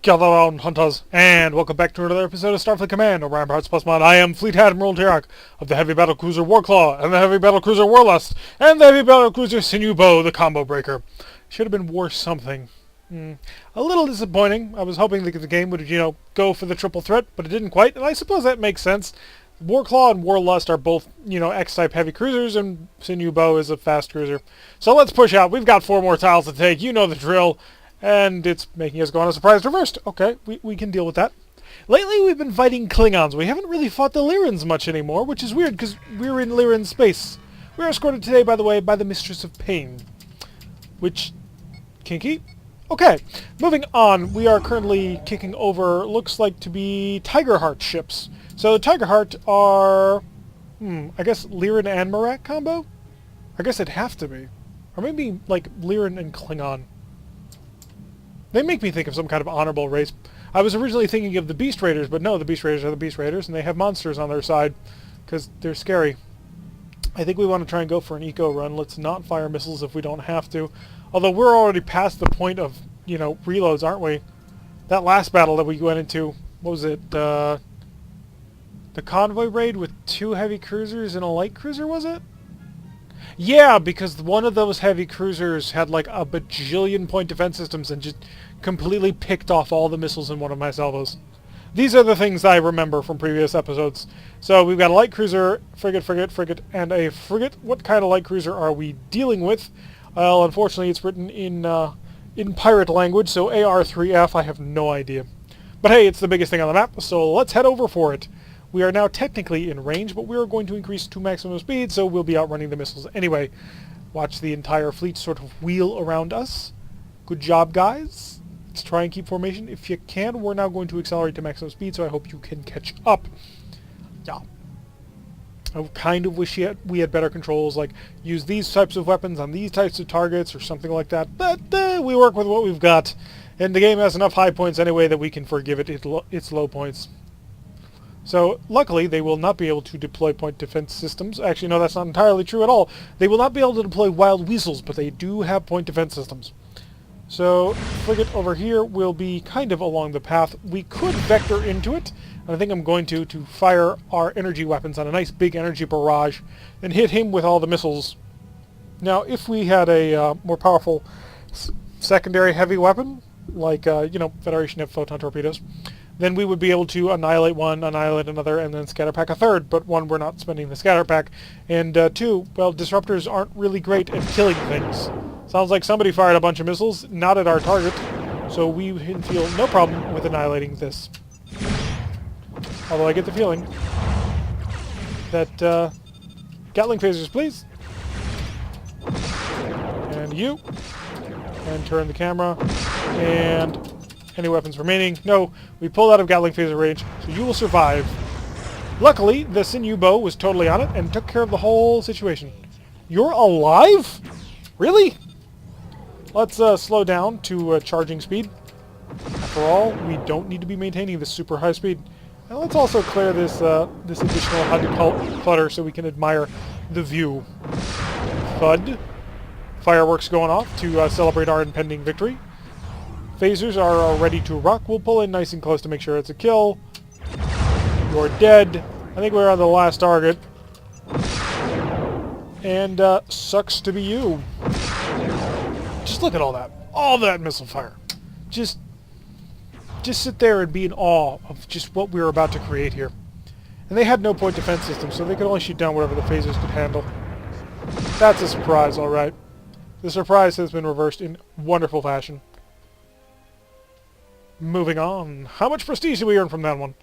Gather round, hunters, and welcome back to another episode of Starfleet Command, Orion Pirates Plus Mod. I am Fleet Admiral Tarak of the Heavy Battlecruiser Warclaw, and the Heavy Battlecruiser Warlust, and the Heavy Battlecruiser Sinew Bow, the combo breaker. Should have been War something. A little disappointing. I was hoping that the game would, go for the triple threat, but it didn't quite, and I suppose that makes sense. Warclaw and Warlust are both, X-type heavy cruisers, and Sinew Bow is a fast cruiser. So let's push out. We've got 4 more tiles to take. You know the drill. And it's making us go on a surprise reversed. Okay, we can deal with that. Lately, we've been fighting Klingons. We haven't really fought the Lyrans much anymore, which is weird, because we're in Lyran space. We're escorted today, by the way, by the Mistress of Pain. Which... kinky? Okay, moving on. We are currently kicking over, looks like to be Tigerheart ships. So, Tigerheart are... I guess Lyran and Marak combo? I guess it'd have to be. Or maybe, like, Lyran and Klingon. They make me think of some kind of honorable race. I was originally thinking of the Beast Raiders, but no, the Beast Raiders are the Beast Raiders, and they have monsters on their side, because they're scary. I think we want to try and go for an eco run. Let's not fire missiles if we don't have to. Although we're already past the point of, reloads, aren't we? That last battle that we went into, what was it? The convoy raid with 2 heavy cruisers and a light cruiser, was it? Yeah, because one of those heavy cruisers had like a bajillion point defense systems and just completely picked off all the missiles in one of my salvos. These are the things I remember from previous episodes. So we've got a light cruiser, frigate, and a frigate. What kind of light cruiser are we dealing with? Well, unfortunately it's written in pirate language, so AR-3F, I have no idea. But hey, it's the biggest thing on the map, so let's head over for it. We are now technically in range, but we are going to increase to maximum speed, so we'll be outrunning the missiles anyway. Watch the entire fleet sort of wheel around us. Good job, guys. Let's try and keep formation. If you can, we're now going to accelerate to maximum speed, so I hope you can catch up. Yeah. I kind of wish we had better controls, like use these types of weapons on these types of targets or something like that, but we work with what we've got. And the game has enough high points anyway that we can forgive it its low points. So, luckily, they will not be able to deploy point defense systems. Actually, no, that's not entirely true at all. They will not be able to deploy wild weasels, but they do have point defense systems. So, frigate over here will be kind of along the path. We could vector into it, and I think I'm going to fire our energy weapons on a nice big energy barrage and hit him with all the missiles. Now, if we had a more powerful secondary heavy weapon, like, Federation have photon torpedoes, then we would be able to annihilate one, annihilate another, and then scatter pack a third. But 1, we're not spending the scatter pack. And 2, well, disruptors aren't really great at killing things. Sounds like somebody fired a bunch of missiles, not at our target. So we feel no problem with annihilating this. Although I get the feeling that, Gatling phasers, please. And you. And turn the camera. And... any weapons remaining? No, we pulled out of Gatling phaser range, so you will survive. Luckily, the Sinew Bow was totally on it and took care of the whole situation. You're alive? Really? Let's slow down to charging speed. After all, we don't need to be maintaining this super high speed. And let's also clear this this additional HUD clutter so we can admire the view. Thud. Fireworks going off to celebrate our impending victory. Phasers are ready to rock. We'll pull in nice and close to make sure it's a kill. You're dead. I think we're on the last target. And, sucks to be you. Just look at all that. All that missile fire. Just sit there and be in awe of just what we were about to create here. And they had no point defense system, so they could only shoot down whatever the phasers could handle. That's a surprise, alright. The surprise has been reversed in wonderful fashion. Moving on. How much prestige did we earn from that one?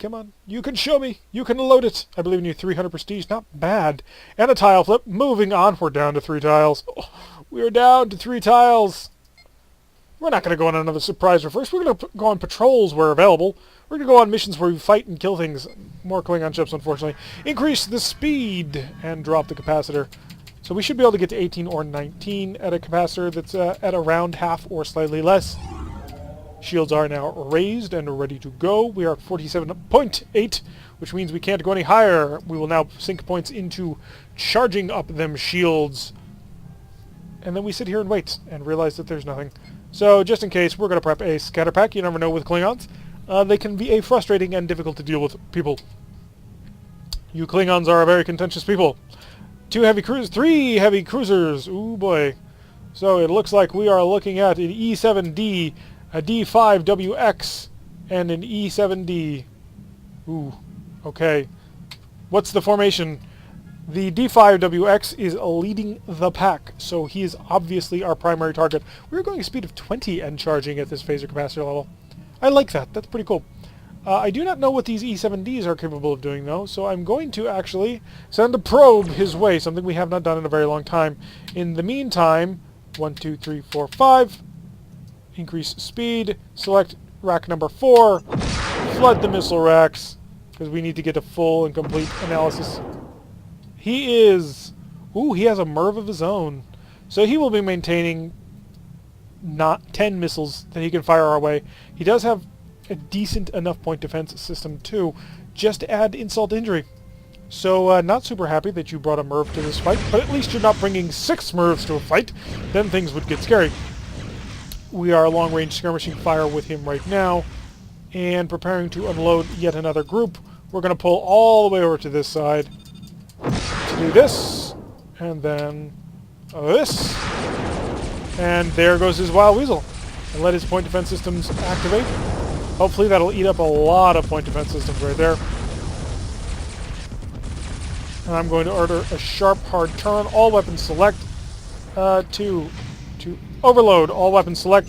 Come on. You can show me. You can load it. I believe in you. 300 prestige. Not bad. And a tile flip. Moving on. We're down to 3 tiles. Oh, we're down to 3 tiles. We're not going to go on another surprise reverse. We're going to go on patrols where available. We're going to go on missions where we fight and kill things. More Klingon ships, unfortunately. Increase the speed and drop the capacitor. So we should be able to get to 18 or 19 at a capacitor that's at around half or slightly less. Shields are now raised and ready to go. We are at 47.8, which means we can't go any higher. We will now sink points into charging up them shields. And then we sit here and wait and realize that there's nothing. So just in case, we're going to prep a scatter pack. You never know with Klingons. They can be a frustrating and difficult to deal with people. You Klingons are a very contentious people. 3 heavy cruisers. Ooh boy. So it looks like we are looking at an E7D, a D5WX, and an E7D. Ooh. Okay. What's the formation? The D5WX is leading the pack, so he is obviously our primary target. We're going a speed of 20 and charging at this phaser capacitor level. I like that. That's pretty cool. I do not know what these E7Ds are capable of doing, though, so I'm going to actually send a probe his way, something we have not done in a very long time. In the meantime, 1, 2, 3, 4, 5. Increase speed. Select rack number 4. Flood the missile racks, because we need to get a full and complete analysis. He is... Ooh, he has a MIRV of his own. So he will be maintaining not 10 missiles that he can fire our way. He does have a decent enough point defense system, too, just to add insult to injury. So, not super happy that you brought a MIRV to this fight, but at least you're not bringing 6 MIRVs to a fight. Then things would get scary. We are long-range skirmishing fire with him right now, and preparing to unload yet another group. We're going to pull all the way over to this side. To do this, and then this, and there goes his Wild Weasel, and let his point defense systems activate. Hopefully that'll eat up a lot of point defense systems right there. And I'm going to order a sharp, hard turn, all weapons select, to overload, all weapons select.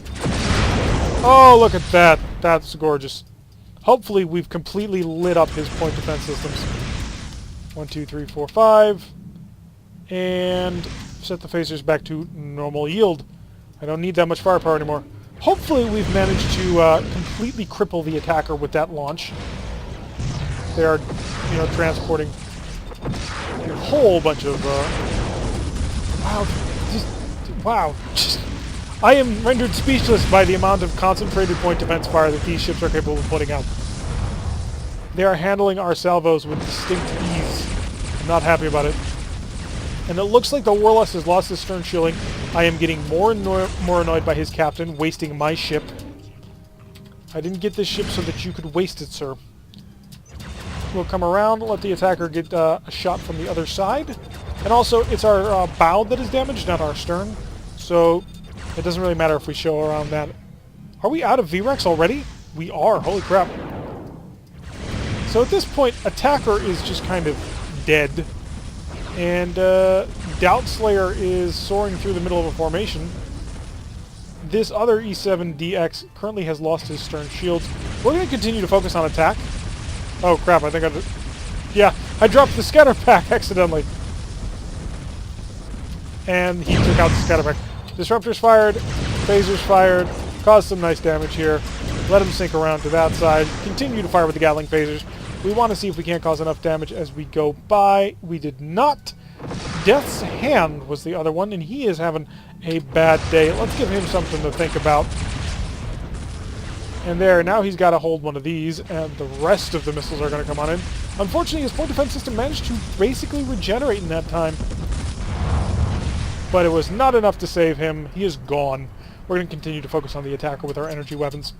Oh, look at that. That's gorgeous. Hopefully we've completely lit up his point defense systems. 1, 2, 3, 4, 5. And set the phasers back to normal yield. I don't need that much firepower anymore. Hopefully we've managed to completely cripple the attacker with that launch. They are, transporting a whole bunch of... Wow. I am rendered speechless by the amount of concentrated point defense fire that these ships are capable of putting out. They are handling our salvos with distinct ease. I'm not happy about it. And it looks like the Warlust has lost his stern shielding. I am getting more and more annoyed by his captain, wasting my ship. I didn't get this ship so that you could waste it, sir. We'll come around, let the attacker get a shot from the other side. And also, it's our bow that is damaged, not our stern. So, it doesn't really matter if we show around that. Are we out of VREX already? We are, holy crap. So at this point, attacker is just kind of dead. And Doubtslayer is soaring through the middle of a formation. This other E7DX currently has lost his stern shields. We're going to continue to focus on attack. Oh crap, I think I dropped the scatter pack accidentally. And he took out the scatter pack. Disruptors fired, phasers fired, caused some nice damage here. Let him sink around to that side. Continue to fire with the Gatling phasers. We want to see if we can't cause enough damage as we go by. We did not. Death's Hand was the other one, and he is having a bad day. Let's give him something to think about. And there, now he's got to hold one of these, and the rest of the missiles are going to come on in. Unfortunately, his point defense system managed to basically regenerate in that time. But it was not enough to save him. He is gone. We're going to continue to focus on the attacker with our energy weapons.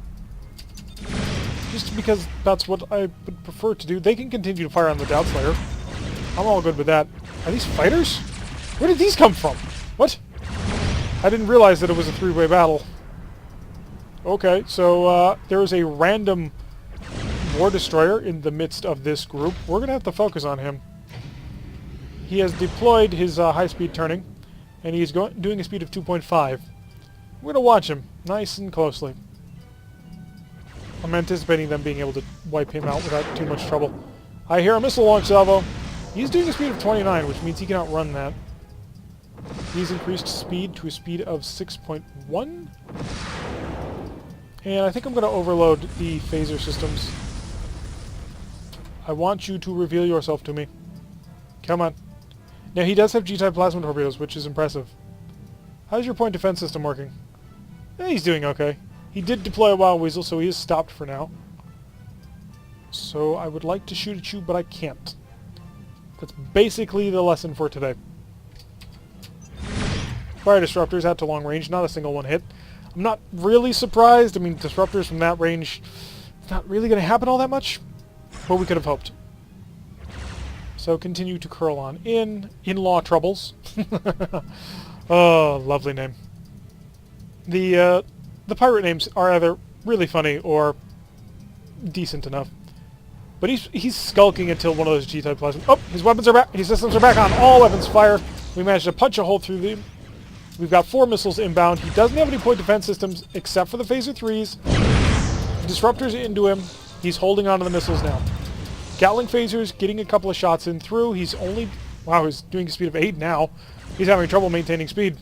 Just because that's what I would prefer to do. They can continue to fire on the Doubtslayer. I'm all good with that. Are these fighters? Where did these come from? What? I didn't realize that it was a three-way battle. Okay, so there is a random War Destroyer in the midst of this group. We're going to have to focus on him. He has deployed his high-speed turning, and he's doing a speed of 2.5. We're going to watch him nice and closely. I'm anticipating them being able to wipe him out without too much trouble. I hear a missile launch salvo. He's doing a speed of 29, which means he can outrun that. He's increased speed to a speed of 6.1. And I think I'm going to overload the phaser systems. I want you to reveal yourself to me. Come on. Now, he does have G-type plasma torpedoes, which is impressive. How's your point defense system working? He's doing okay. He did deploy a Wild Weasel, so he is stopped for now. So I would like to shoot at you, but I can't. That's basically the lesson for today. Fire disruptors out to long range, not a single one hit. I'm not really surprised. I mean, disruptors from that range, it's not really going to happen all that much, but we could have hoped. So continue to curl on in. In-law troubles. Oh, lovely name. The pirate names are either really funny or decent enough. But he's skulking until one of those G-type plasmas. Oh, his weapons are back. His systems are back on. All weapons fire. We managed to punch a hole through them. We've got 4 missiles inbound. He doesn't have any point defense systems except for the phaser 3s. Disruptors into him. He's holding on to the missiles now. Gatling phasers getting a couple of shots in through. He's only... Wow, he's doing a speed of 8 now. He's having trouble maintaining speed.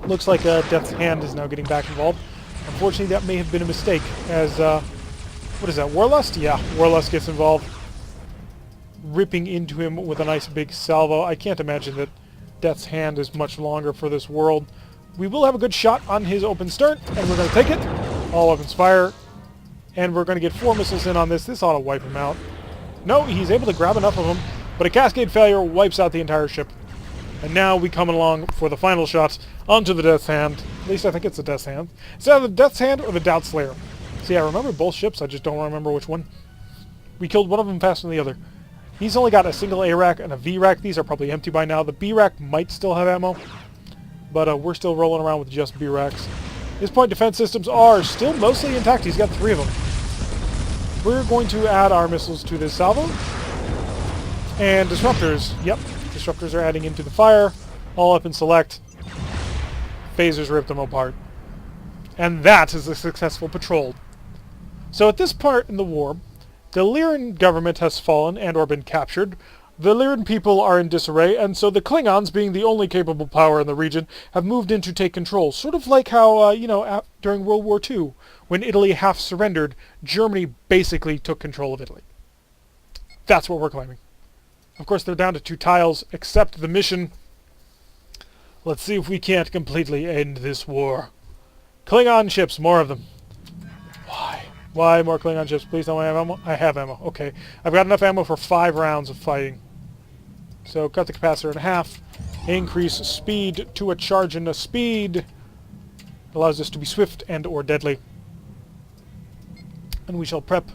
Looks like Death's Hand is now getting back involved. Unfortunately, that may have been a mistake, as... what is that, Warlust? Yeah, Warlust gets involved. Ripping into him with a nice big salvo. I can't imagine that Death's Hand is much longer for this world. We will have a good shot on his open stern, and we're going to take it. All weapons fire. And we're going to get 4 missiles in on this. This ought to wipe him out. No, he's able to grab enough of them, but a cascade failure wipes out the entire ship. And now we come along for the final shot onto the Death's Hand. At least I think it's the Death's Hand. It's either the Death's Hand or the Doubt Slayer. See, I remember both ships, I just don't remember which one. We killed one of them faster than the other. He's only got a single A rack and a V rack. These are probably empty by now. The B rack might still have ammo, but we're still rolling around with just B racks. His point defense systems are still mostly intact. He's got 3 of them. We're going to add our missiles to this salvo. And disruptors. Yep, disruptors are adding into the fire. All up in select. Phasers rip them apart. And that is a successful patrol. So at this part in the war, the Lyran government has fallen and or been captured. The Lyran people are in disarray, and so the Klingons, being the only capable power in the region, have moved in to take control. Sort of like how, during World War II, when Italy half surrendered, Germany basically took control of Italy. That's what we're claiming. Of course, they're down to 2 tiles. Accept the mission. Let's see if we can't completely end this war. Klingon ships, more of them. Why? Why more Klingon ships? Please tell me I have ammo. I have ammo. Okay. I've got enough ammo for 5 rounds of fighting. So cut the capacitor in half. Increase speed to a charge in a speed. Allows us to be swift and or deadly. And we shall prep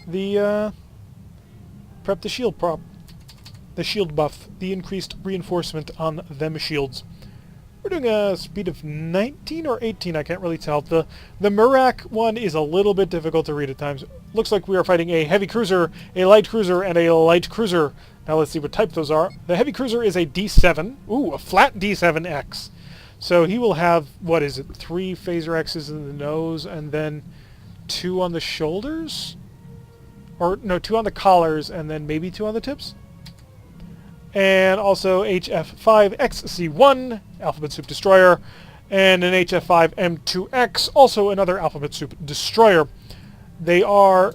the shield prop. The shield buff. The increased reinforcement on them shields. We're doing a speed of 19 or 18, I can't really tell. The Murak one is a little bit difficult to read at times. Looks like we are fighting a heavy cruiser, a light cruiser, and a light cruiser. Now let's see what type those are. The heavy cruiser is a D7. Ooh, a flat D7X. So he will have, what is it, 3 phaser X's in the nose, and then 2 on the shoulders? Or, no, 2 on the collars, and then maybe 2 on the tips? And also HF5XC1, Alphabet Soup Destroyer, and an HF5M2X, also another Alphabet Soup Destroyer. They are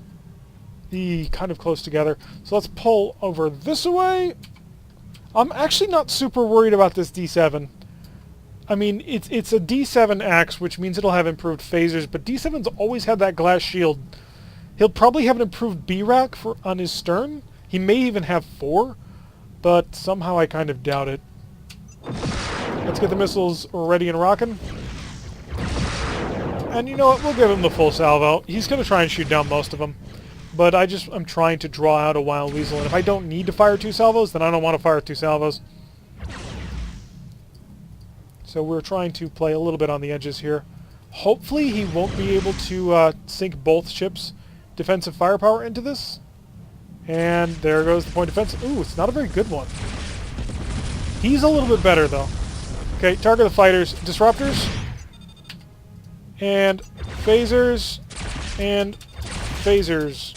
kind of close together. So let's pull over this way. I'm actually not super worried about this D7. I mean, it's a D7X, which means it'll have improved phasers, but D7's always had that glass shield. He'll probably have an improved B-rack on his stern. He may even have 4. But somehow I kind of doubt it. Let's get the missiles ready and rocking. And you know what? We'll give him the full salvo. He's going to try and shoot down most of them. But I'm trying to draw out a wild weasel. And if I don't need to fire 2 salvos, then I don't want to fire 2 salvos. So we're trying to play a little bit on the edges here. Hopefully he won't be able to sink both ships' defensive firepower into this. And there goes the point defense. Ooh, it's not a very good one. He's a little bit better, though. Okay, target the fighters. Disruptors. And phasers. And phasers.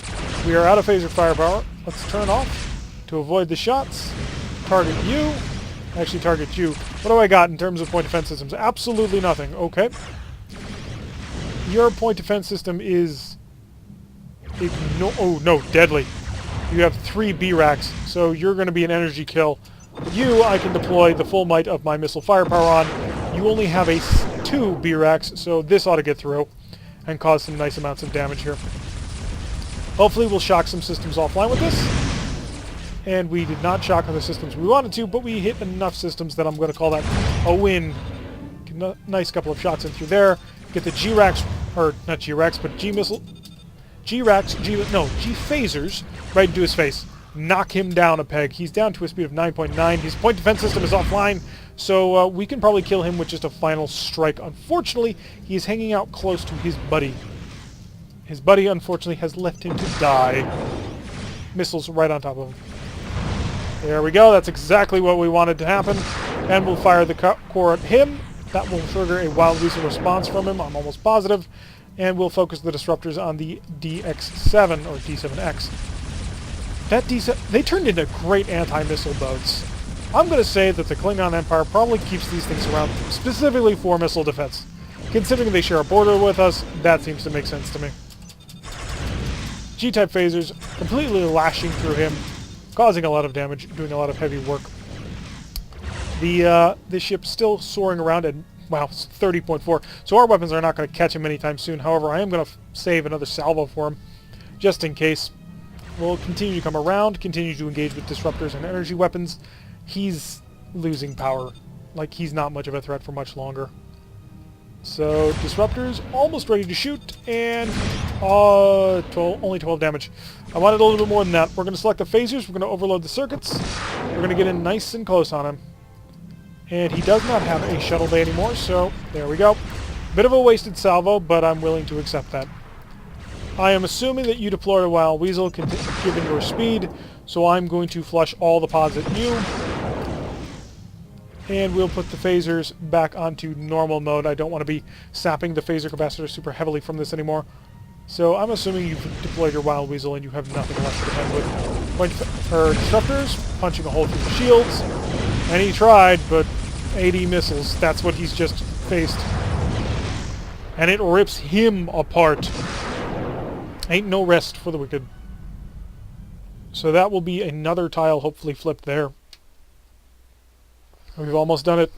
We are out of phaser firepower. Let's turn off to avoid the shots. Target you. Actually, target you. What do I got in terms of point defense systems? Absolutely nothing. Okay. Your point defense system is... Oh, no, deadly. You have 3 B-racks, so you're going to be an energy kill. You, I can deploy the full might of my missile firepower on. You only have 2 B-racks, so this ought to get through and cause some nice amounts of damage here. Hopefully we'll shock some systems offline with this. And we did not shock other systems we wanted to, but we hit enough systems that I'm going to call that a win. Can nice couple of shots in through there. Get the G-Rax, or not G-Rax, but G-Missile... G-Rax, G-Phasers right into his face. Knock him down a peg. He's down to a speed of 9.9. His point defense system is offline, so we can probably kill him with just a final strike. Unfortunately, he is hanging out close to his buddy. His buddy, unfortunately, has left him to die. Missiles right on top of him. There we go. That's exactly what we wanted to happen. And we'll fire the core at him. That will trigger a Wild Weasel response from him, I'm almost positive. And we'll focus the disruptors on the DX-7, or D7X. That D7... They turned into great anti-missile boats. I'm going to say that the Klingon Empire probably keeps these things around specifically for missile defense. Considering they share a border with us, that seems to make sense to me. G-type phasers completely lashing through him, causing a lot of damage, doing a lot of heavy work. The ship's still soaring around at, wow, 30.4, so our weapons are not going to catch him anytime soon. However, I am going to save another salvo for him, just in case. We'll continue to come around, continue to engage with disruptors and energy weapons. He's losing power. Like, he's not much of a threat for much longer. So, disruptors almost ready to shoot, and only 12 damage. I wanted a little bit more than that. We're going to select the phasers, we're going to overload the circuits, we're going to get in nice and close on him. And he does not have a shuttle bay anymore, so there we go. Bit of a wasted salvo, but I'm willing to accept that. I am assuming that you deployed a Wild Weasel given your speed, so I'm going to flush all the pods at you. And we'll put the phasers back onto normal mode. I don't want to be sapping the phaser capacitor super heavily from this anymore. So I'm assuming you've deployed your Wild Weasel and you have nothing left to defend with. Disruptors, punching a hole through the shields. And he tried, but 80 missiles, that's what he's just faced. And it rips him apart. Ain't no rest for the wicked. So that will be another tile hopefully flipped there. We've almost done it.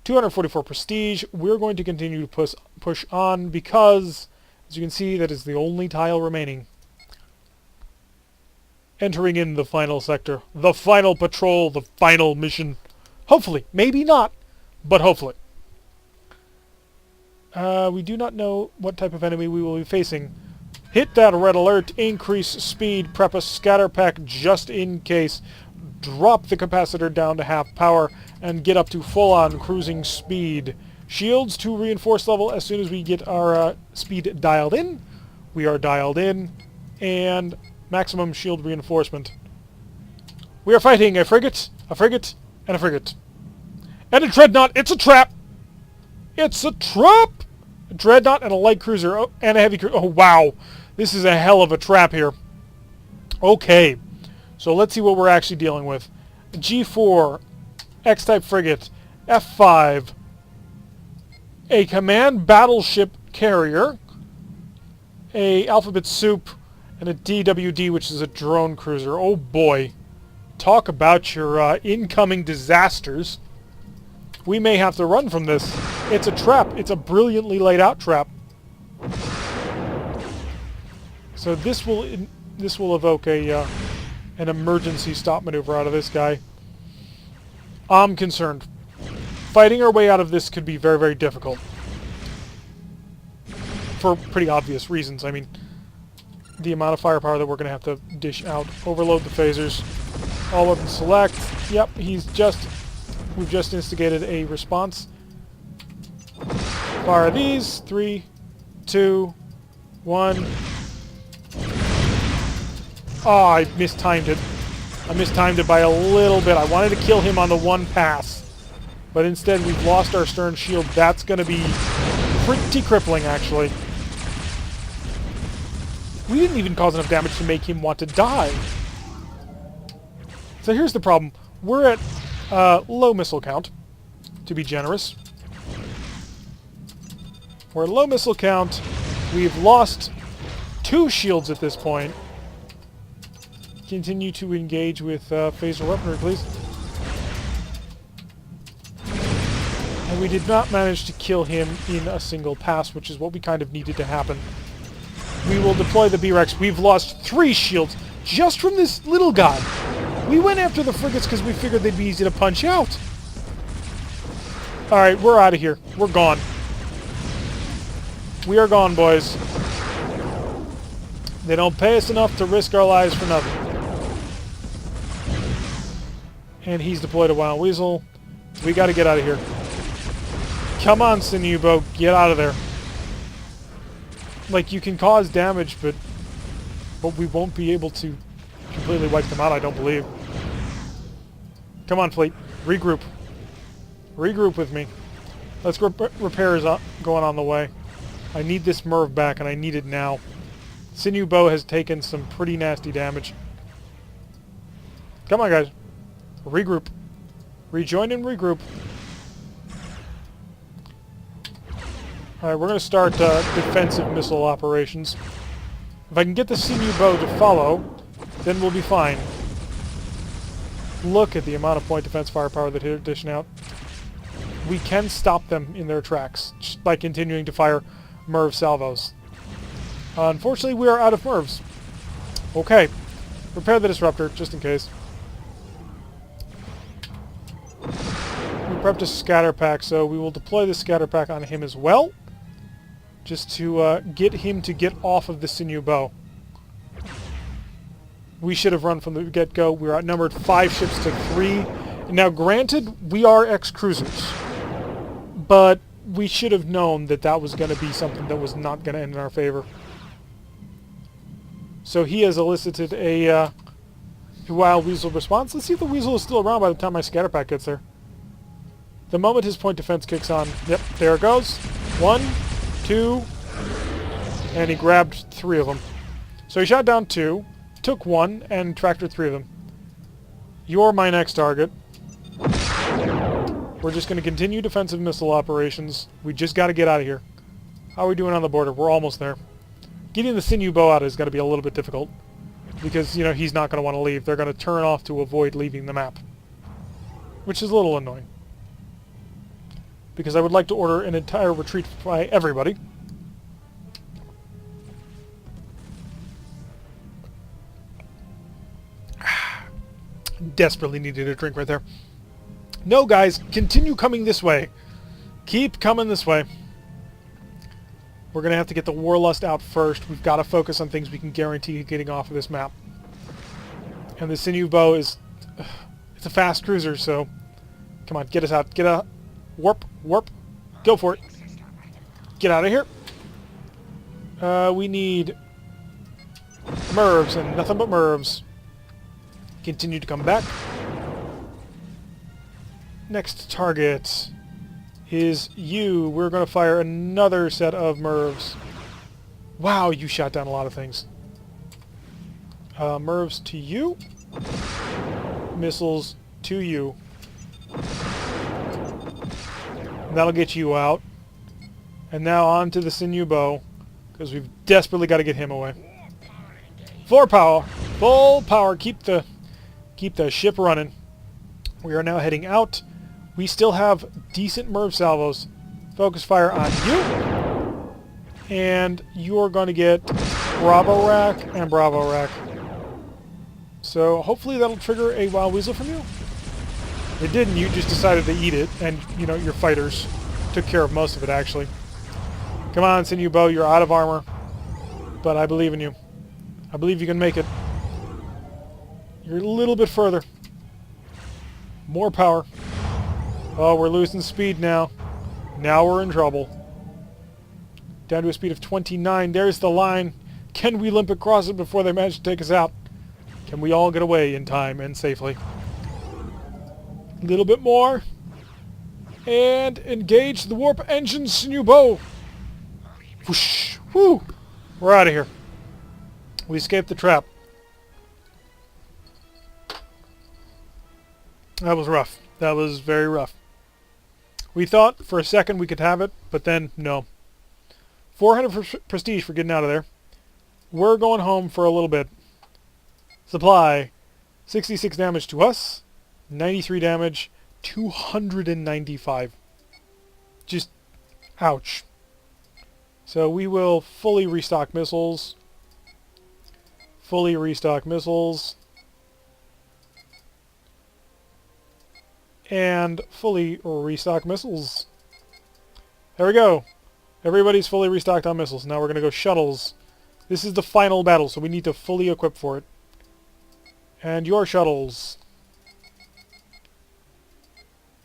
244 prestige. We're going to continue to push on because, as you can see, that is the only tile remaining. Entering in the final sector. The final patrol, the final mission. Hopefully. Maybe not, but hopefully. We do not know what type of enemy we will be facing. Hit that red alert, increase speed, prep a scatter pack just in case. Drop the capacitor down to half power and get up to full-on cruising speed. Shields to reinforce level as soon as we get our speed dialed in. We are dialed in. And maximum shield reinforcement. We are fighting a frigate, and a frigate. And a dreadnought! It's a trap! It's a trap! A dreadnought and a light cruiser, and a heavy cruiser. Oh, wow. This is a hell of a trap here. Okay. So let's see what we're actually dealing with. G4, X-type frigate, F5, a command battleship carrier, a alphabet soup, and a DWD, which is a drone cruiser. Oh boy. Talk about your incoming disasters. We may have to run from this. It's a trap. It's a brilliantly laid out trap. So this will evoke a an emergency stop maneuver out of this guy. I'm concerned. Fighting our way out of this could be very, very difficult. For pretty obvious reasons. I mean, the amount of firepower that we're going to have to dish out. Overload the phasers. All weapons select. Yep, we've just instigated a response. Fire these. 3, 2, 1. Oh, I mistimed it. I mistimed it by a little bit. I wanted to kill him on the one pass. But instead, we've lost our stern shield. That's going to be pretty crippling, actually. We didn't even cause enough damage to make him want to die. So here's the problem. We're at low missile count, to be generous. We're at low missile count. We've lost 2 shields at this point. Continue to engage with phaser weaponry, please. And we did not manage to kill him in a single pass, which is what we kind of needed to happen. We will deploy the B-Rex. We've lost 3 shields just from this little guy. We went after the frigates because we figured they'd be easy to punch out. Alright, we're out of here. We're gone. We are gone, boys. They don't pay us enough to risk our lives for nothing. And he's deployed a Wild Weasel. We gotta get out of here. Come on, Sinew Bow. Get out of there. Like, you can cause damage, but we won't be able to completely wipe them out, I don't believe. Come on, fleet. Regroup. Regroup with me. Let's get repairs going on the way. I need this Merv back, and I need it now. Sinew Bow has taken some pretty nasty damage. Come on, guys. Regroup. Rejoin and regroup. Alright, we're going to start defensive missile operations. If I can get the Sinew Bow to follow, then we'll be fine. Look at the amount of point defense firepower that they're dishing out. We can stop them in their tracks just by continuing to fire Merv salvos. Unfortunately, we are out of Mervs. Okay. Repair the disruptor, just in case. We prepped a scatter pack, so we will deploy the scatter pack on him as well. Just to get him to get off of the Sinew Bow. We should have run from the get-go. We were outnumbered 5 ships to 3. Now, granted, we are ex-cruisers. But we should have known that that was going to be something that was not going to end in our favor. So he has elicited a Wild Weasel response. Let's see if the Weasel is still around by the time my scatter pack gets there. The moment his point defense kicks on, yep, there it goes. 1, 2, and he grabbed 3 of them. So he shot down 2, took 1, and tractored 3 of them. You're my next target. We're just going to continue defensive missile operations. We just got to get out of here. How are we doing on the border? We're almost there. Getting the Sinew Bow out is going to be a little bit difficult. Because, you know, he's not going to want to leave. They're going to turn off to avoid leaving the map. Which is a little annoying. Because I would like to order an entire retreat by everybody. Desperately needed a drink right there. No, guys, continue coming this way. Keep coming this way. We're going to have to get the Warlust out first. We've got to focus on things we can guarantee getting off of this map. And the Sinew Bow is... it's a fast cruiser, so... come on, get us out. Get out. Warp. Warp. Go for it. Get out of here. We need... Mervs, and nothing but Mervs. Continue to come back. Next target is you. We're going to fire another set of Mervs. Wow, you shot down a lot of things. Mervs to you. Missiles to you. That'll get you out. And now on to the Sinew Bow, because we've desperately got to get him away. Full power. Full power. Keep the ship running. We are now heading out. We still have decent Merv salvos. Focus fire on you. And you're going to get Bravo Rack and Bravo Rack. So hopefully that'll trigger a Wild Weasel from you. It didn't. You just decided to eat it. And, you know, your fighters took care of most of it, actually. Come on, Sinew Bow. You're out of armor. But I believe in you. I believe you can make it. You're a little bit further. More power. Oh, we're losing speed now. Now we're in trouble. Down to a speed of 29. There's the line. Can we limp across it before they manage to take us out? Can we all get away in time and safely? A little bit more. And engage the warp engine, Sinew Bow. Whoosh. Whoo. We're out of here. We escaped the trap. That was rough. That was very rough. We thought for a second we could have it, but then no. 400 prestige for getting out of there. We're going home for a little bit. Supply. 66 damage to us. 93 damage. 295. Just ouch. So we will fully restock missiles. Fully restock missiles. And fully restock missiles. There we go. Everybody's fully restocked on missiles. Now we're going to go shuttles. This is the final battle, so we need to fully equip for it. And your shuttles.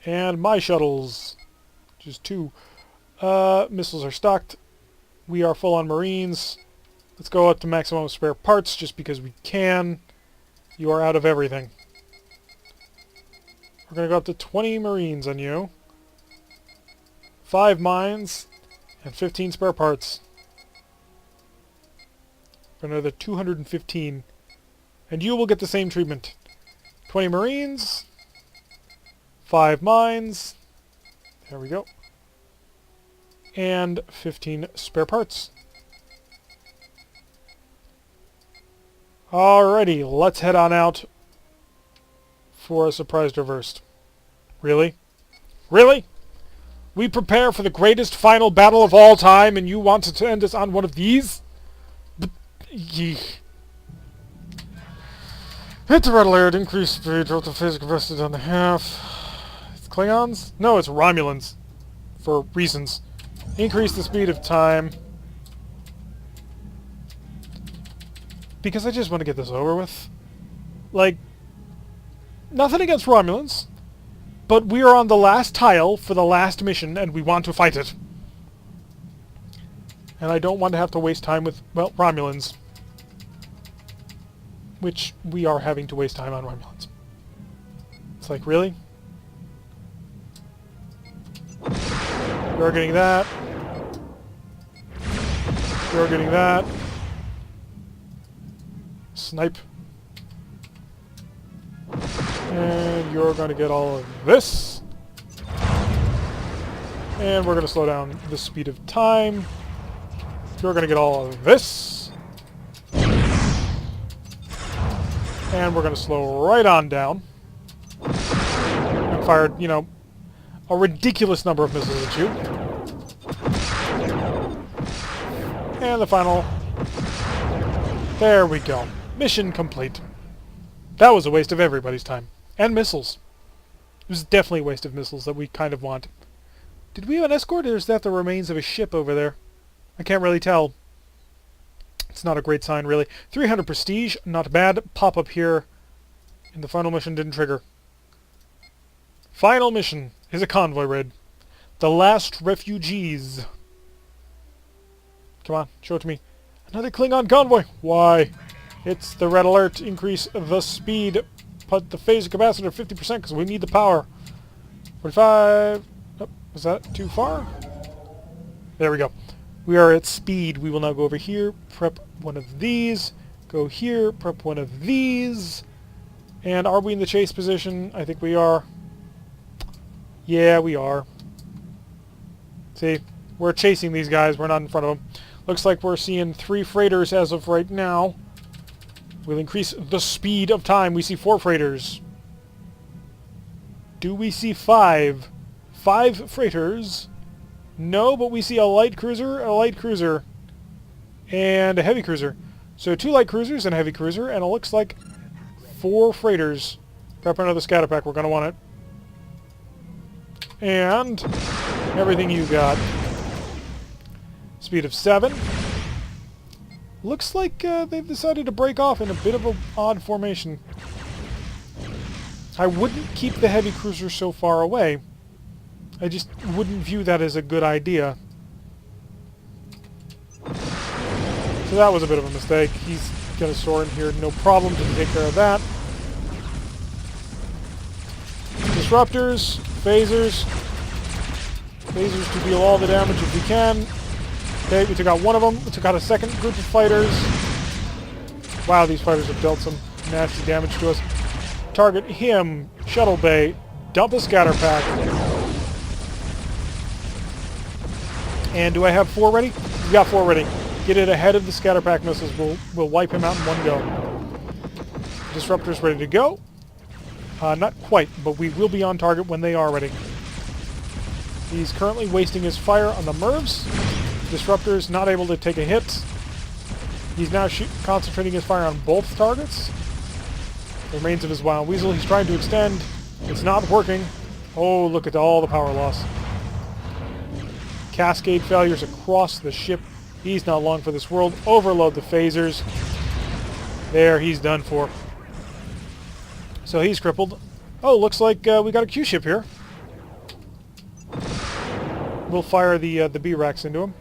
And my shuttles. Just 2. Missiles are stocked. We are full on Marines. Let's go up to maximum spare parts just because we can. You are out of everything. We're going to go up to 20 Marines on you. 5 mines. And 15 spare parts. Another 215. And you will get the same treatment. 20 Marines. 5 mines. There we go. And 15 spare parts. Alrighty, let's head on out for a surprise reversed. Really? Really? We prepare for the greatest final battle of all time, and you want to end us on one of these? But, yeesh. Hit the red alert, increase speed, drop the phase capacity down to half. It's Klingons? No, it's Romulans. For reasons. Increase the speed of time. Because I just want to get this over with. Like, nothing against Romulans, but we are on the last tile for the last mission, and we want to fight it. And I don't want to have to waste time with, well, Romulans. Which we are having to waste time on Romulans. It's like, really? You're getting that. You're getting that. Snipe. And you're going to get all of this. And we're going to slow down the speed of time. You're going to get all of this. And we're going to slow right on down. And fired, you know, a ridiculous number of missiles at you. And the final. There we go. Mission complete. That was a waste of everybody's time. And missiles. It was definitely a waste of missiles that we kind of want. Did we have an escort, or is that the remains of a ship over there? I can't really tell. It's not a great sign, really. 300 prestige, not bad. Pop up here. And the final mission didn't trigger. Final mission is a convoy raid. The last refugees. Come on, show it to me. Another Klingon convoy. Why? It's the red alert. Increase the speed. Put the phaser capacitor 50% because we need the power. 45. Oh, was that too far? There we go. We are at speed. We will now go over here. Prep one of these. Go here. Prep one of these. And are we in the chase position? I think we are. Yeah, we are. See? We're chasing these guys. We're not in front of them. Looks like we're seeing 3 freighters as of right now. We'll increase the speed of time. We see 4 freighters. Do we see 5? 5 freighters. No, but we see a light cruiser, and a heavy cruiser. So 2 light cruisers and a heavy cruiser, and it looks like 4 freighters. Prep another scatter pack. We're going to want it. And everything you got. Speed of 7. Looks like they've decided to break off in a bit of an odd formation. I wouldn't keep the heavy cruiser so far away. I just wouldn't view that as a good idea. So that was a bit of a mistake. He's going to soar in here, no problem to take care of that. Disruptors, phasers. Phasers to deal all the damage if we can. Okay, we took out one of them. We took out a second group of fighters. Wow, these fighters have dealt some nasty damage to us. Target him. Shuttle bay. Dump a scatter pack. And do I have 4 ready? We've got 4 ready. Get it ahead of the scatter pack missiles. We'll wipe him out in one go. Disruptors ready to go. Not quite, but we will be on target when they are ready. He's currently wasting his fire on the MIRVs. Disruptor's not able to take a hit. He's now concentrating his fire on both targets. The remains of his Wild Weasel. He's trying to extend. It's not working. Oh, look at all the power loss. Cascade failures across the ship. He's not long for this world. Overload the phasers. There, he's done for. So he's crippled. Oh, looks like we got a Q ship here. We'll fire the B-Racks into him.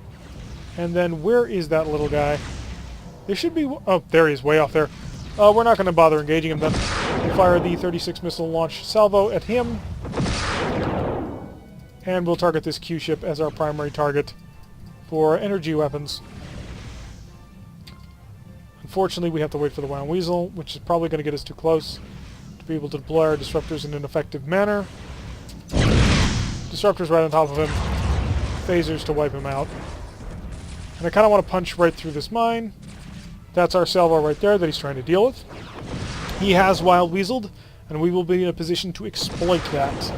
And then where is that little guy? There should be... Oh, there he is, way off there. We're not going to bother engaging him then. We'll fire the 36 missile launch salvo at him. And we'll target this Q ship as our primary target for energy weapons. Unfortunately, we have to wait for the Wild Weasel, which is probably going to get us too close to be able to deploy our disruptors in an effective manner. Disruptors right on top of him. Phasers to wipe him out. And I kind of want to punch right through this mine. That's our salvo right there that he's trying to deal with. He has Wild Weaseled, and we will be in a position to exploit that.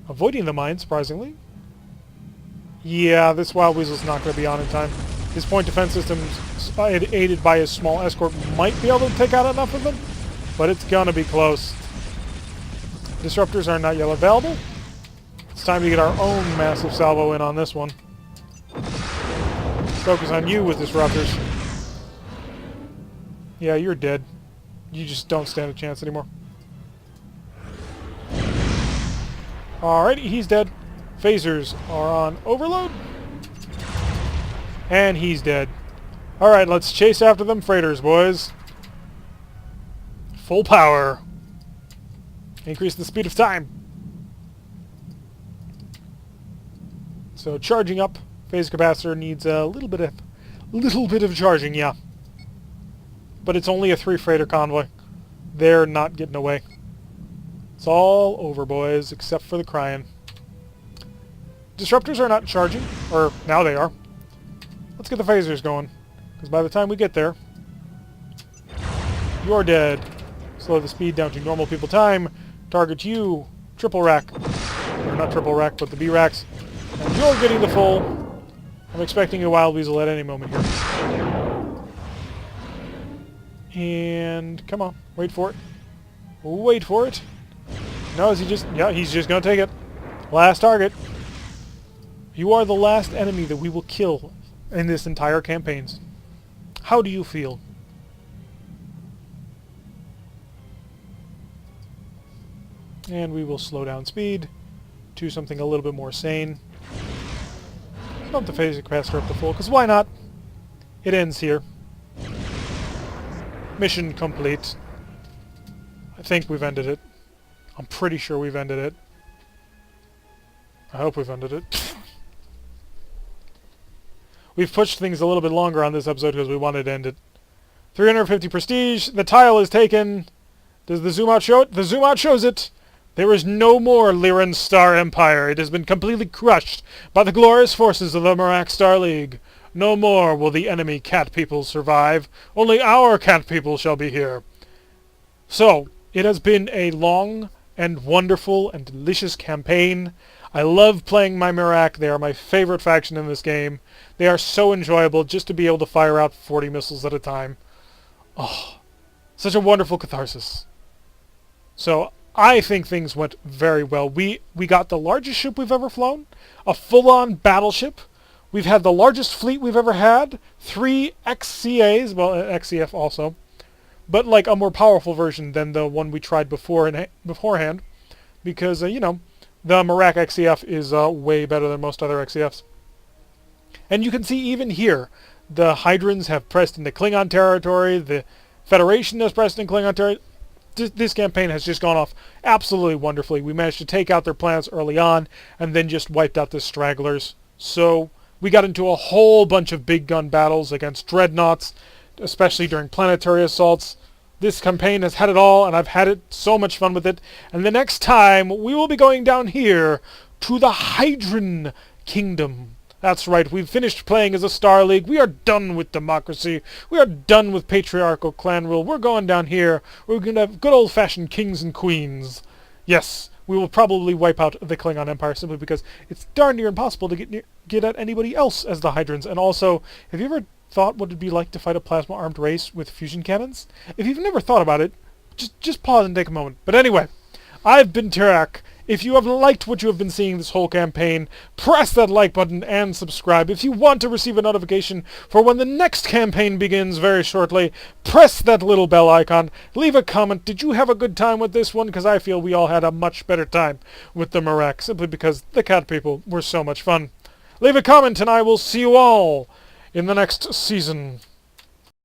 Avoiding the mine, surprisingly. Yeah, this Wild Weasel's not going to be on in time. His point defense system, aided by his small escort, might be able to take out enough of them, but it's going to be close. Disruptors are not yet available. It's time to get our own massive salvo in on this one. Focus on you with disruptors. Yeah, you're dead. You just don't stand a chance anymore. Alrighty, he's dead. Phasers are on overload. And he's dead. Alright, let's chase after them freighters, boys. Full power. Increase the speed of time. So charging up. Phase capacitor needs a little bit of charging, yeah. But it's only a 3 freighter convoy. They're not getting away. It's all over, boys, except for the crying. Disruptors are not charging, or now they are. Let's get the phasers going, because by the time we get there, you're dead. Slow the speed down to normal people time. Target you, triple rack. Or not triple rack, but the B-racks. And you're getting the full. I'm expecting a Wild Weasel at any moment here. And come on, wait for it. Wait for it. No, is he just... Yeah, he's just going to take it. Last target. You are the last enemy that we will kill in this entire campaign. How do you feel? And we will slow down speed to something a little bit more sane. Bump the phase capacitor up to full, because why not? It ends here. Mission complete. I think we've ended it. I'm pretty sure we've ended it. I hope we've ended it. We've pushed things a little bit longer on this episode because we wanted to end it. 350 prestige. The tile is taken. Does the zoom out show it? The zoom out shows it. There is no more Lyran Star Empire. It has been completely crushed by the glorious forces of the Merak Star League. No more will the enemy cat people survive. Only our cat people shall be here. So, it has been a long and wonderful and delicious campaign. I love playing my Merak. They are my favorite faction in this game. They are so enjoyable just to be able to fire out 40 missiles at a time. Oh, such a wonderful catharsis. So, I think things went very well. We got the largest ship we've ever flown, a full-on battleship. We've had the largest fleet we've ever had, 3 XCAs, well, XCF also, but like a more powerful version than the one we tried beforehand, because, you know, the Merak XCF is way better than most other XCFs. And you can see even here, the Hydrons have pressed into Klingon territory, the Federation has pressed into Klingon territory. This campaign has just gone off absolutely wonderfully. We managed to take out their planets early on, and then just wiped out the stragglers. So we got into a whole bunch of big gun battles against dreadnoughts, especially during planetary assaults. This campaign has had it all, and I've had it so much fun with it. And the next time, we will be going down here to the Hydron Kingdom. That's right, we've finished playing as a Star League. We are done with democracy. We are done with patriarchal clan rule. We're going down here. We're going to have good old-fashioned kings and queens. Yes, we will probably wipe out the Klingon Empire simply because it's darn near impossible to get at anybody else as the Hydrons. And also, have you ever thought what it'd be like to fight a plasma-armed race with fusion cannons? If you've never thought about it, just pause and take a moment. But anyway, I've been Tarak, If you have liked what you have been seeing this whole campaign, press that like button and subscribe. If you want to receive a notification for when the next campaign begins very shortly, press that little bell icon. Leave a comment. Did you have a good time with this one? Because I feel we all had a much better time with the Merak, simply because the cat people were so much fun. Leave a comment and I will see you all in the next season.